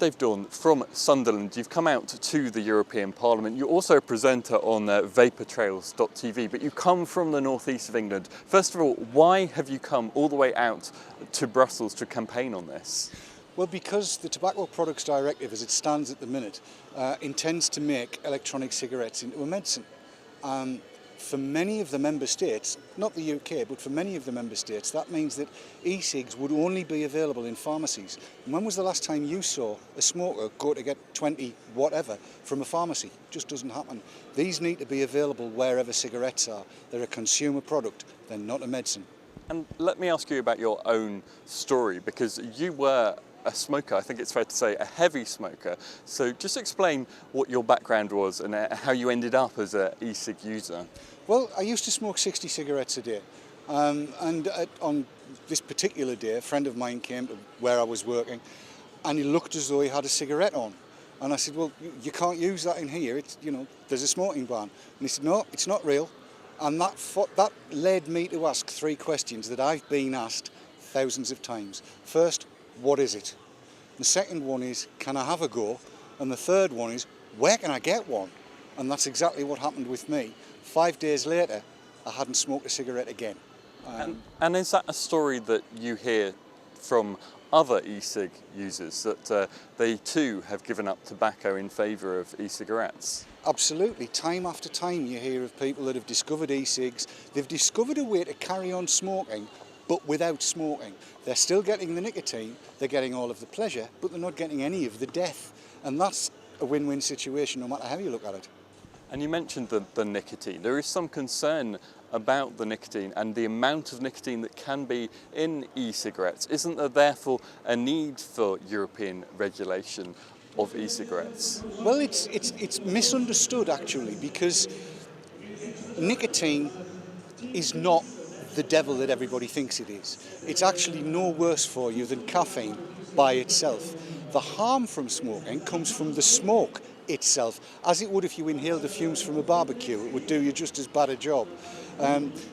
Dave Dawn from Sunderland. You've come out to the European Parliament. You're also a presenter on vapourtrails.tv, but you come from the northeast of England. First of all, why have you come all the way out to Brussels to campaign on this? Well, because the Tobacco Products Directive, as it stands at the minute, intends to make electronic cigarettes into a medicine. For many of the member states, not the UK, but for many of the member states, that means that e-cigs would only be available in pharmacies. And when was the last time you saw a smoker go to get 20 whatever from a pharmacy? It just doesn't happen. These need to be available wherever cigarettes are. They're a consumer product, they're not a medicine. And let me ask you about your own story, because you were a smoker, I think it's fair to say a heavy smoker. So just explain what your background was and how you ended up as an e-cig user. Well, I used to smoke 60 cigarettes a day. On this particular day, a friend of mine came to where I was working and he looked as though he had a cigarette on. And I said, well, you can't use that in here. It's, there's a smoking ban. And he said, no, it's not real. And that led me to ask three questions that I've been asked thousands of times. First, what is it? The second one is, can I have a go? And the third one is, where can I get one? And that's exactly what happened with me. 5 days later, I hadn't smoked a cigarette again. And is that a story that you hear from other e-cig users, that they too have given up tobacco in favour of e-cigarettes? Absolutely. Time after time you hear of people that have discovered e-cigs. They've discovered a way to carry on smoking, but without smoking. They're still getting the nicotine, they're getting all of the pleasure, but they're not getting any of the death. And that's a win-win situation no matter how you look at it. And you mentioned the nicotine. There is some concern about the nicotine and the amount of nicotine that can be in e-cigarettes. Isn't there therefore a need for European regulation of e-cigarettes? Well, it's misunderstood actually, because nicotine is not the devil that everybody thinks it is. It's actually no worse for you than caffeine by itself. The harm from smoking comes from the smoke itself, as it would if you inhaled the fumes from a barbecue. It would do you just as bad a job.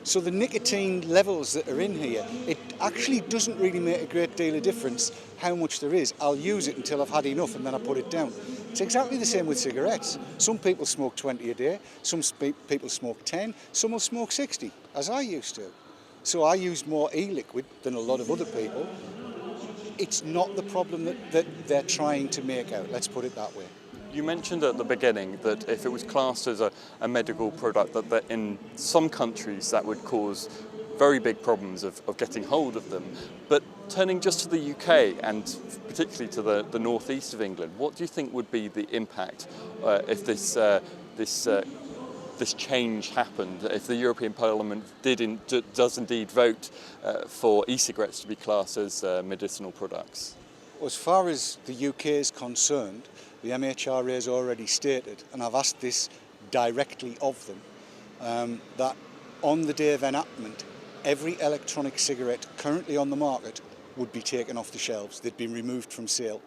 So the nicotine levels that are in here, it actually doesn't really make a great deal of difference how much there is. I'll use it until I've had enough and then I put it down. It's exactly the same with cigarettes. Some people smoke 20 a day, some people smoke 10, some will smoke 60, as I used to. So I use more e-liquid than a lot of other people. It's not the problem that they're trying to make out, let's put it that way. You mentioned at the beginning that if it was classed as a medical product, that in some countries that would cause very big problems of getting hold of them. But turning just to the UK and particularly to the northeast of England, what do you think would be the impact if this change happened, if the European Parliament does indeed vote for e-cigarettes to be classed as medicinal products? As far as the UK is concerned, the MHRA has already stated, and I've asked this directly of them, that on the day of enactment, every electronic cigarette currently on the market would be taken off the shelves. They'd been removed from sale.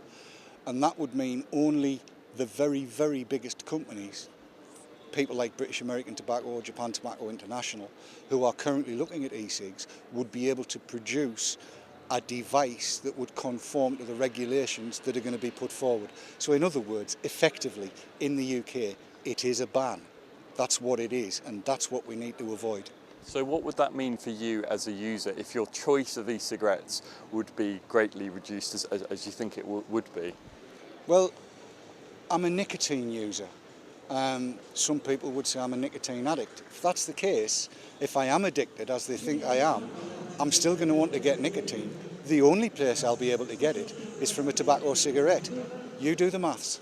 And that would mean only the very, very biggest companies, people like British American Tobacco or Japan Tobacco International, who are currently looking at e-cigs, would be able to produce a device that would conform to the regulations that are going to be put forward. So in other words, effectively, in the UK, it is a ban. That's what it is, and that's what we need to avoid. So what would that mean for you as a user if your choice of e-cigarettes would be greatly reduced as you think it would be? Well, I'm a nicotine user. Some people would say I'm a nicotine addict. If that's the case, if I am addicted, as they think I am, I'm still going to want to get nicotine. The only place I'll be able to get it is from a tobacco cigarette. You do the maths.